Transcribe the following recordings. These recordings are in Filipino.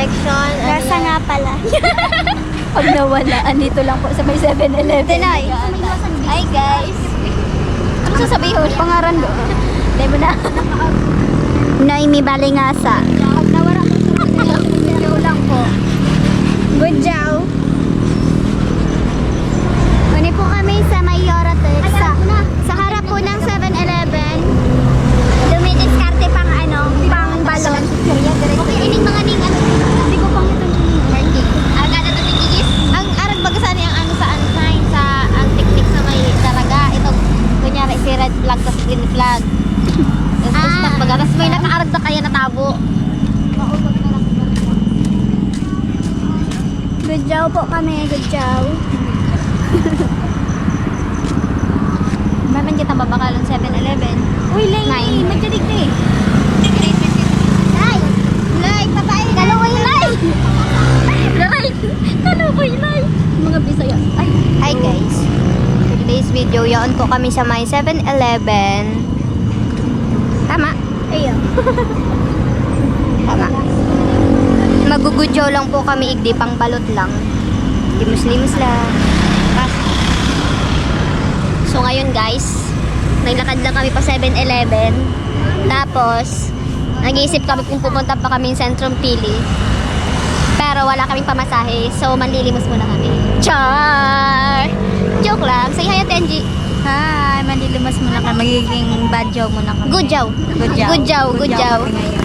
direction. Nasa nga pala. Pag nawala, andito lang po sa may 7-Eleven. Tinoy. Hi guys. Ano sasabihin? Pangaran do. Hindi mo na. Noemi Balingasa. Pag nawala, video lang po. Good job. Kuni po kami sa Mayorotex. Sa harap po ng 7-Eleven. Dumidiskarte pang pang balon. Okay, ining mga ning hindi ko pang ito Ang ganda to tigigis. Ang arag bagasani ang ano sa sign sa ang technique sa may daraga. Ito kunyari si red flag sa green flag. Tapos pag may nakaarag na kaya natabo. Good job po kami. Good job. Maman kita babakalon 7-Eleven. Uy, Lay. Magkadig na eh. Lay. Lay, papay. Kalaway, Lay. Lay! Kalaway, Lay! Mga Bisaya. Ay. Hi guys. For today's video, yaon po kami sa may 7-Eleven. Tama? Ayun. Tama. Magugudyaw lang po kami, igdi pang balot lang. Limos-limos lang. So ngayon guys, naglakad lang kami pa 7-Eleven. Tapos, nag-iisip kami kung pupunta pa kami sa Centrum Pili. Pero wala kaming pamasahe, so manlilimos muna kami. Char! Joke lang. Say hi, Tenji. Hi, manilimas muna kami. Magiging bad job muna kami. Good job. Good job. Good job. Good job. kami ngayon.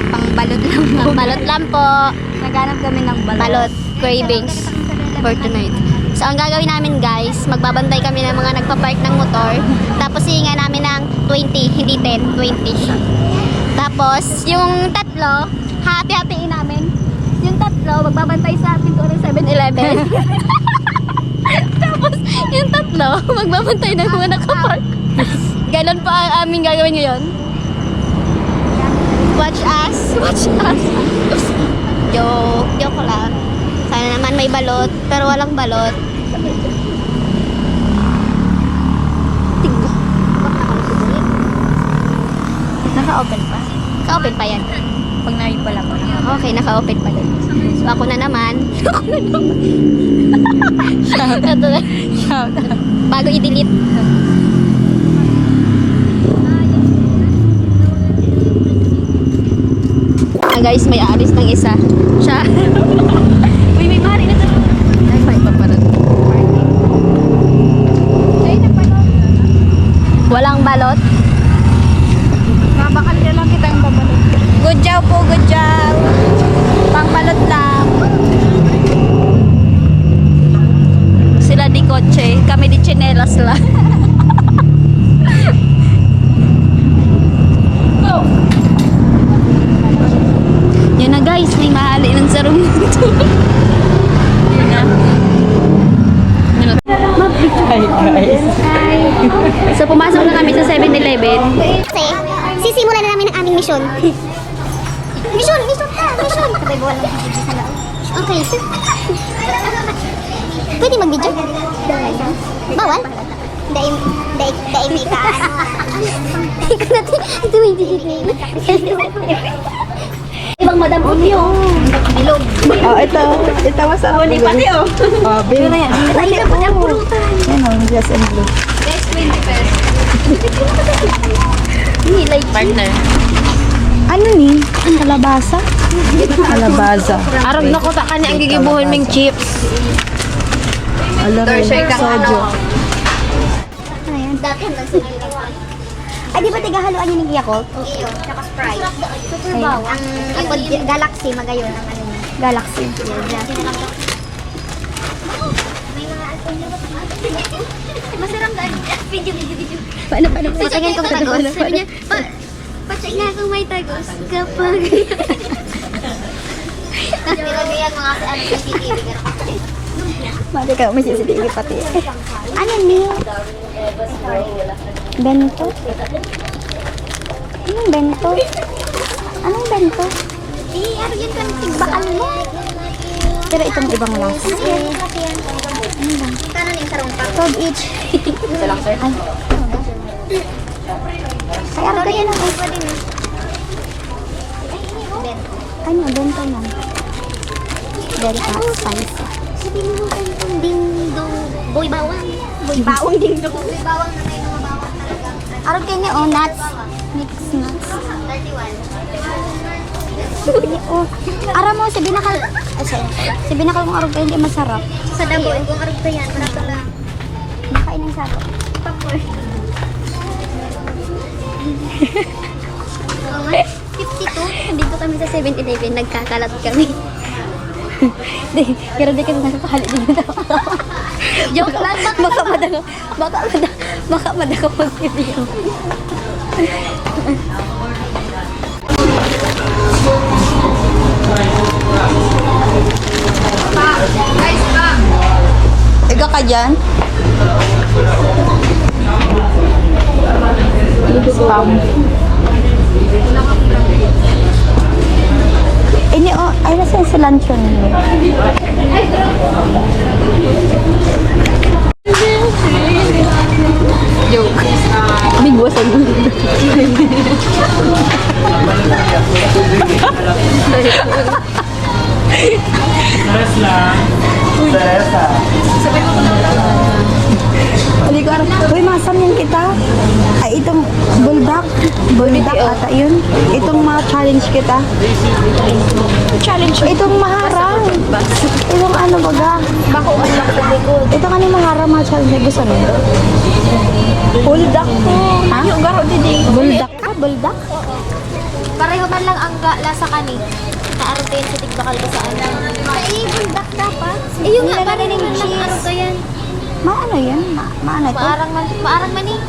Pangbalot lang po. Balot lang po. Naghanap kami ng balot. Balot. Cravings for tonight. So, ang gagawin namin guys, magbabantay kami ng mga nagpa-park ng motor. Tapos, hihinga namin ng 20, hindi 10, 20. Tapos, yung tatlo, happy-happyin namin. Yung tatlo, magbabantay sa pintura ng 7-Eleven. Tapos, yung tatlo, magbabantay ng mga nakapark. Ganon pa ang aming gagawin ngayon. Watch us. Watch us. Joke. Joke lang. Sana naman may balot, pero walang balot. Tinggo. Naka-open pa. Ka-open pa yan. Pag naipala ko na. Okay, naka-open pa din. So, ako na naman. Ako na naman. Ito na. Shout out. Bago i-delete. Guys, may aalis ng isa. Siya. Uy, may mari na tayo. Ay, may paparat. Walang balot. Mabakal na lang kita yung babalot. Good job po, good job. Pangbalot lang. Sila di kotse, kami di chinelas lang. Go! Yan na guys, may mahali ng sarong nito. Yun na. Hi guys. So, pumasok na kami sa 7-Eleven. Kasi, sisimulan na namin ang aming mission. Mission! Mission ka! Mission! Sabay buwan lang sa loob. Okay. Pwede mag-video? Bawal? Daim may ka. Ikaw natin. Ito may video. Ibang Madam Unyo. Bilog. Oh, ito masarap. Huli pati oh. Oh, bin. Ay, na pati ang pulutan. Yan oh, just and blue. Guys, 20 pesos. Hindi, like partner. Ano ni? Kalabasa? Kalabasa. Arag na ko ta kanya ang gigibuhon ming chips. Alam mo, sojo. Ano yan? Dati lang sa ay, di ba tigahaluan yun ng Yakult? Iyo, tsaka Sprite. Ang Galaxy, magayon ang ano niya. Galaxy. Masarap ka. Video. Paano? Patingin kong tagos. Sabi niya, pacheck nga kung may tagos. Kapag... Tapos nilagayan mga sa ano, CCTV. Mali ka, may CCTV pati. Ano niyo? Bento? Anong bento? Anong bento? Ano yun kang tigbaan mo? Pero itong ibang lasa. Kano na yung sarong pa? 12 each. Ito lang, sir. Ay, Kaya ano ganyan ang pwede na. Ano, ganito lang. Delta size. Sabihin mo itong ding-dong. Boy bawang. Boy, bawang ding-dong. Boy, bawang na may mga bawang talaga. Araw kayo niya, nuts. Mix nuts. 31. Oh, ara mo, si binakal. Si binakal mong araw kayo, hindi masarap. Sa dabo, kung arog to yan, marami lang. Nakain ng sarap. Papoy. 52. Dito kami sa 7-Eleven, nagkakalat kami. Pero di kasi nakakahalit din ito. Joke lang, Baka madako mag-review. Iga ka dyan? Spam. Ini oh, ay nasa yung cilantro ninyo. Joke. Bigwasan mo. Halika, uy, masam yan kita. Ay, itong buldak. Buldak ata yun. Itong ma-challenge kita. Challenge? Itong maharang. Itong ano baga. Bako umak sa likod. Itong ano maharang ma-challenge. Gusto nyo? Buldak po. Ha? Yung garo din. Buldak. Ah, buldak? Pareho man lang ang lasa kani. Naarog to yan sa tigbakal ko sa ano. Ay, buldak dapat. Eh, yung nga, Nilalagay pareho ng man lang cheese. arog to yan. Maano yan? Maano ito? Maarang man eh.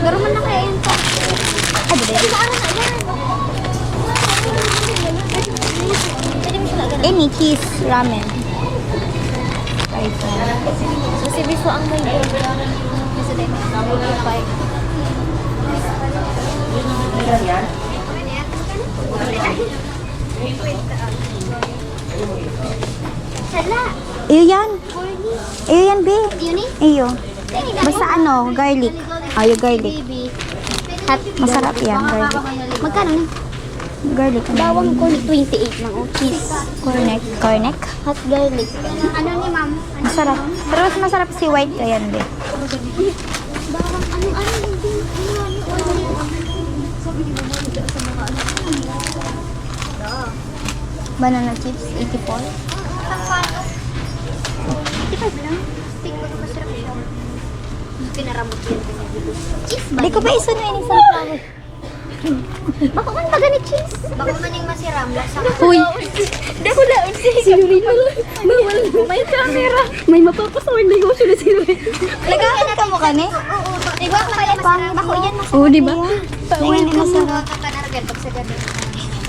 Garo man na kaya yan po. Ay, di ba? Maarang na yan. Pwede mo sila ganun. Any cheese ramen. Kasi biso ang may burger. Kasi dahil may five. Sala. Iyo yan. Iyo yan, be. Yun eh. Iyo. Basta ano, garlic. Ayo garlic. Baby. Masarap yan, garlic. Magkano na? Garlic. Bawang ko 28 lang. Oh, cheese. Cornet. Cornet. Hot garlic. Ano ni ma'am? Masarap. Pero mas masarap si white kaya yan, be. Bawang ano hindi. Banana chips, 84. 85 lang. Tingnan ko masarap siya. Pinaramot yan. Cheese ba? Di ko pa iso na yung sunflower. Baka man pa ganit cheese. Baka man yung masiram. Lasa ka. Uy! Di ko na unsi. Sinurin mo lang. Bawal. May camera. May mapapasawin na yung na sinurin. Nagkakit ka mo kani? Diba ako kaya masarap? Bako yan masarap. Oo, di ba? Ngayon yung masarap. Kakanargan pag sa gabi.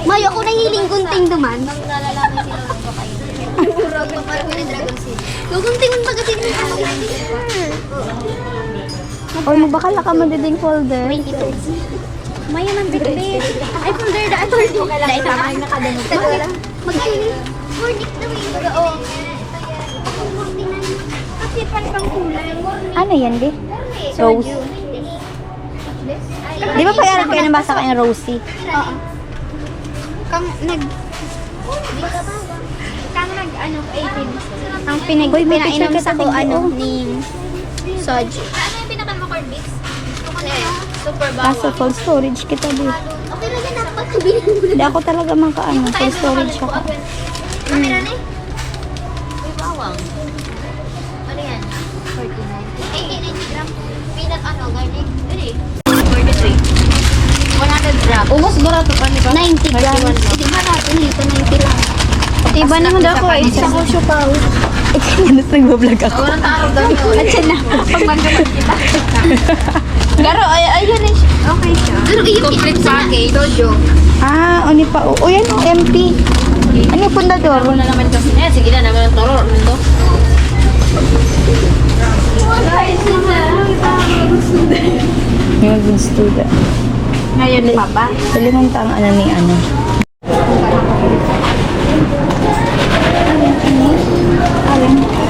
Mayo ako nahiling gunting duman. Nang nalalaman sila ng kayo. Murag pa parang may dragon seed. Guguntingon ba kasi ng ano? Or magbakala ka madiding folder. 22. Mayo ng bitbit. Ay, from there, da. Ito, hindi. Dahil tama yung nakadamot. Magkano ni? Morning daw eh. Oo. Kasi parang kulay. Ano yan, be? Rose. Di ba pag-aral kayo nabasa kayo ng Rosie? Oo. Kang nag... Kang nag, ano, 18. Ang pinainom sa ko, ano, ni Soju. Ano yung pinakal mo corned beef? Super Kaso bawang. full storage kita, be. Okay lang yan. Napagkabilin mo Hindi ako talaga makaano. Full storage ako. Kamera na eh. May bawang. Ano yan? 49. 89 gram. Peanut ano, garlic. Ano eh? 43. 100 grams. Almost barato pa, di ba? 90 grams. Hindi ba natin dito 90 lang? Iba naman ako eh. Isa ko siupaw. Ganit nagbablog ako. Walang araw daw yun. At siya na. Pag magkaroon kita. Garo, ayun eh. Okay siya. Pero yung complete package. Dojo. Ah, oni pa. O yan o, MP. Ano yung fundador? na naman kasi. Sige na naman ang toro. Ano to? Yung good student. Ngayon pa ba? Salimang ano ni ano.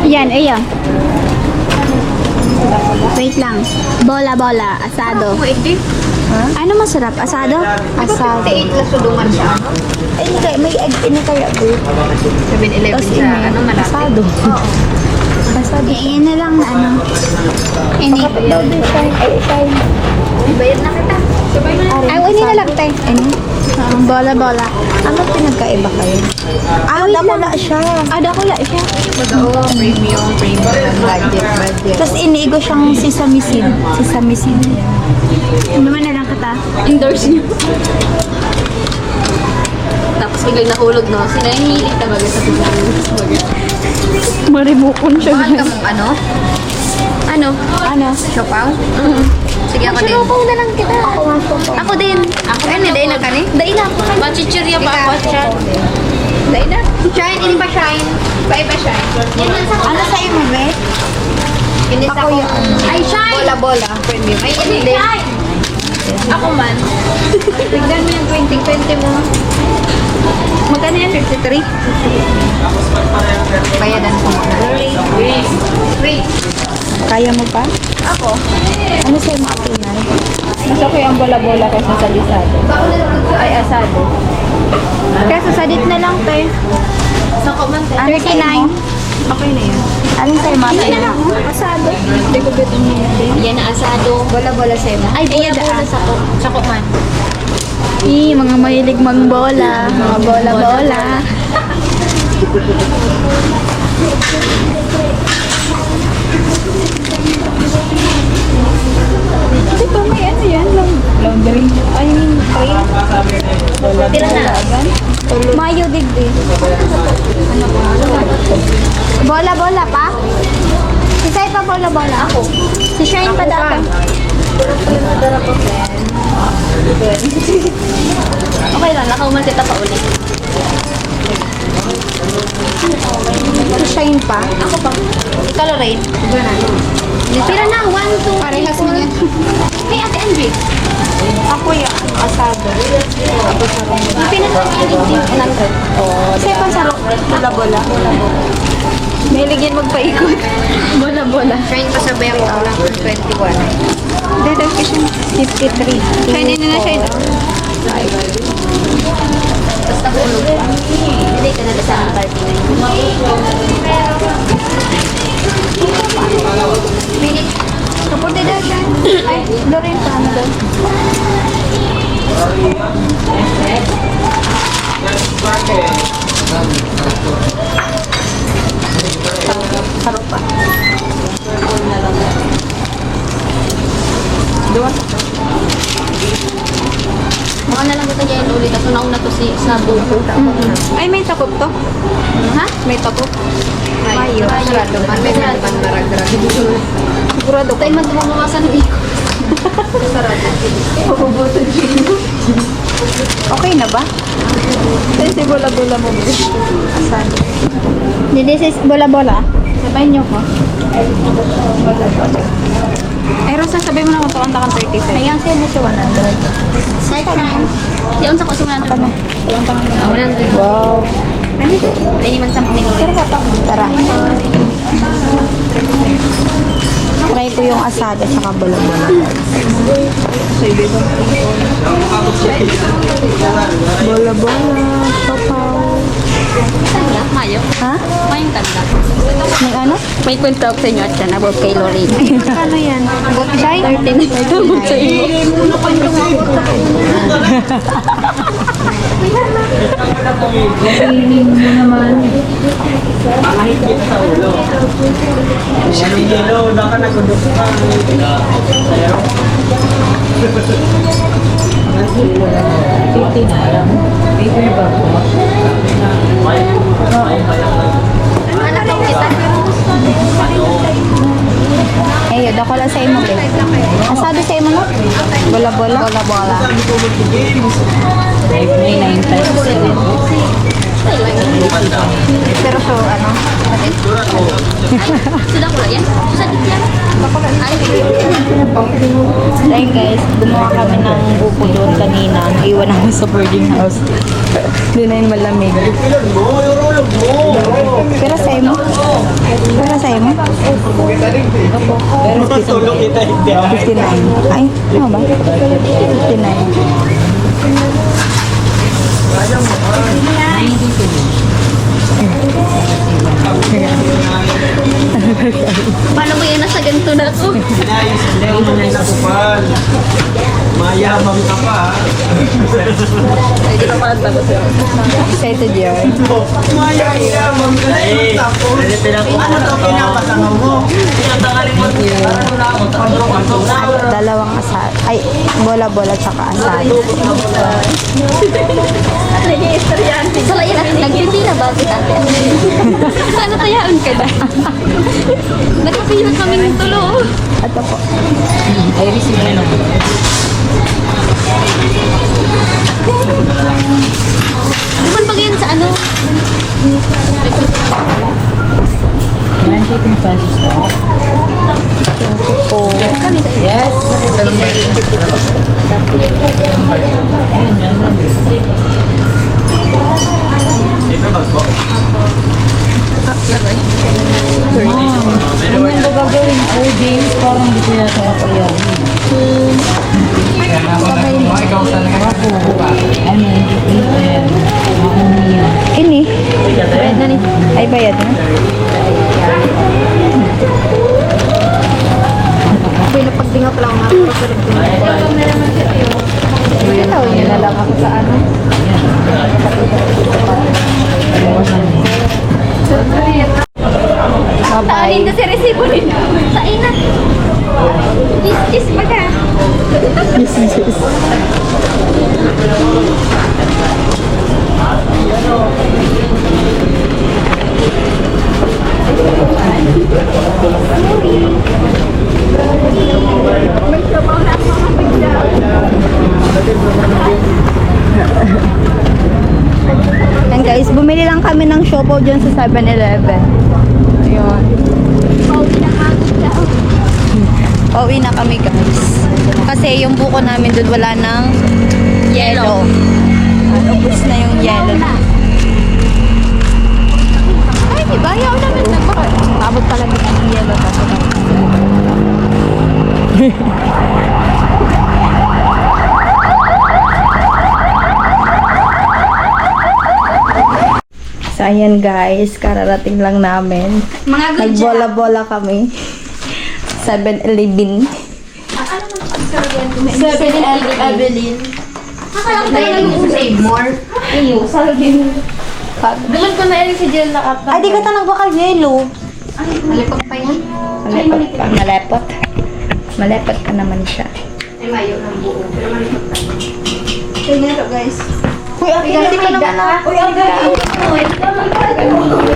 Yan, ayun. Wait lang. Bola, asado. Wait, Ano masarap? Asado? Asado. 58 lang sudungan siya. Ay, hindi kaya, may egg, ini kaya, babe. 7-Eleven Tapos sa ini, ano malapit. asado. Asado. Iyan na lang na ano. Ini. Daw, babe, tayo. Bayad na kita. Sabay mo na. Ay, ini na lang tayo. Ano? Bola-bola. Ano pinagkaiba kayo? Wala siya. Wala siya. Oo, premium. Budget. Tapos iniigo siyang sesame seed. Sesame seed. Ano man na lang kita. Endorse niyo. Tapos biglang nahulog, no? Sila yung hilig talaga sa biglang. Maribukon siya. Mahal ka mong ano? Ano? Ano? Siopaw? Sige ako din. Sinupaw na lang kita. Ako din. Ako din, dahil na kani? Dahil na ako. Machichirya pa ako. Chat. Dahil na. Shine, ini ba shine? Paiba shine. Yan lang sa Ano sa iyo, babe? Kinis ako yung Ay, shine! bola-bola. Premium. Ay, ini din. Ako man. Tignan mo yung 20 mo. Magkano yan? 53? Bayadan ko muna. Wait. Kaya mo pa? Ako? Ano sa'yo mga Pinay? Mas okay ang bola-bola kaysa sa lisado. Ay, asado. Kaya sasadit na lang tayo. Sako man. Ano kinay? Okay na yun. Anong sa'yo mga Pinay? Asado. Hindi ko bet yung Yan na asado. bola-bola sa'yo mo. Ay, bola-bola sako. Sako man. Mga mahilig bola. Mga bola-bola. Di ba may ano yan? Laundry. I mean, tray. Tira na. Mayo digdi. Bola-bola pa? Si Sai pa bola-bola. Ako. Si Shine pa dati. Okay lang, nakaumal kita pa ulit. Shine pa? Ako pa. Ikaw, Lorraine. Tira na, 1, 2, Parehas mo yan. Hey, Ate Andre. Ako yung asado. Pinatawag yung Sa'yo pa sarap. Bola-bola. Mahilig yan magpaikot. Bola-bola. Shine pa sabay ako lang ng 21. Dito kasi 53. Shine na shine. Basta hulog pa. Hindi ka na sa party na yun. Minute. Kapunti daw siya. Ay, Lorin pa. Ano daw? Sarap pa. Mga na lang ito dyan ulit. At nauna na to sa buko. Ay, may takop to. Ha? May takop. Mayo. Sarado man. May sarado man marag-rag. Sigurado Tayo man tumamawasan ng iko. Okay na ba? Si bola-bola mo. Asado. This is bola-bola. Sabay niyo ko. Ay, Rosa, sabay mo na kung pakanta kang 35. Ayan sa'yo mo si 100. Say ka na. Di unsa ko sumulan to. Awalan to. Wow. Ay, man sa mga Tara. Try ko yung asado sa bola-bola. Bola-bola. Papaw. tanda. Mayo. Ha? Mayong tanda. May ano? May kwento ako sa inyo at yan. About kay Lorraine. Ano yan? Shine? 13. About sa inyo. Eh, yun. Ako lang sa imo. Asado sa imo, no? Bola-bola? Bola-bola. Pero so, ano? Sila ko yan. Sa dityan. Ay, Ayun guys, gumawa kami ng buko doon kanina. iwan namin sa boarding house. Doon na yung malamig. Pero sa'yo mo? Pero sa'yo mo? Pero Tulong kita hindi ako. 59. Ay, ano ba? 59. Paano mo yan nasa ganito na ako? Inayos hindi ako nakupal. Mayamang ka pa. Excited yun. Mayamang ka na. Ano to pinapatangaw mo? Dalawang asal. Ay, bola-bola tsaka asal. Sala yan, nagpipila ba kita? Sana tayaan ka na. Nagpipila kami ng tulo. Ito po. Naman pag yan sa ano? Oh. Ini? Bayad na ni. Ay, bayad na. Pinapagdingap lang nga. Tawin niyo na lang ako sa ano. Bye-bye. Saan si resibo rin? Sa ina. Kiss pa ka. And guys, bumili lang kami ng siopaw dyan sa 7-Eleven. Ayun. Pauwi na kami guys. Kasi yung buko namin doon wala ng yellow. Ubus na yung yellow. Ay, diba? Ayaw namin nagbaka. Tabot pala dito ng yellow. So, ayan guys. Kararating lang namin. Mga good job. Nagbola-bola kami. 7-Eleven. 7-Eleven. Evelyn. Akala ko tayo nag-save more. Iyo, salagin. Doon ko na yung si Jill nakata. Ay, di ka tanong baka yellow. Malipag pa yan. Malepot pa. Malepot. Malepot pa naman siya. Ay, mayo ng buo. Pero malipag pa yan. Tingnan ito guys. Uy, ate Kasi may daan. Uy, ate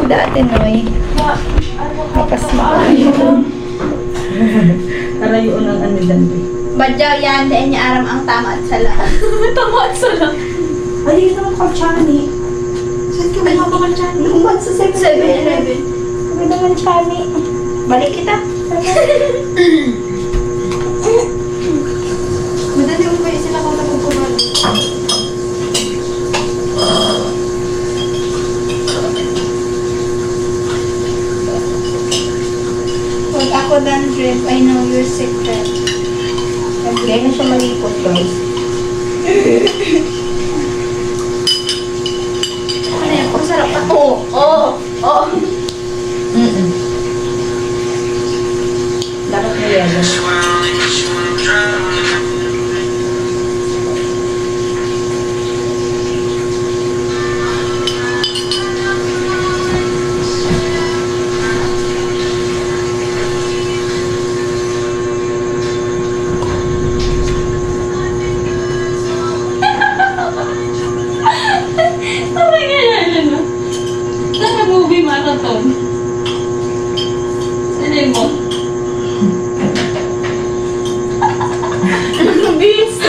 dati, Noy. Mapas Narayoon ang ano dyan. Badyaw yan, dahil niya aram ang tama at sala. Tama at sala. Ay, hindi naman kalchani. Saan ka mga kalchani? Umad sa 7-Eleven. Kami naman chani. Balik kita. Madali mo kayo sila kung nagpupunan. Pag ako dandruff, I know your secret. Kaya na siya malipot, guys. Ano yan? Kung sarap ka. Oo. Dapat may yellow. Movie marathon. Sinin mo? Bis!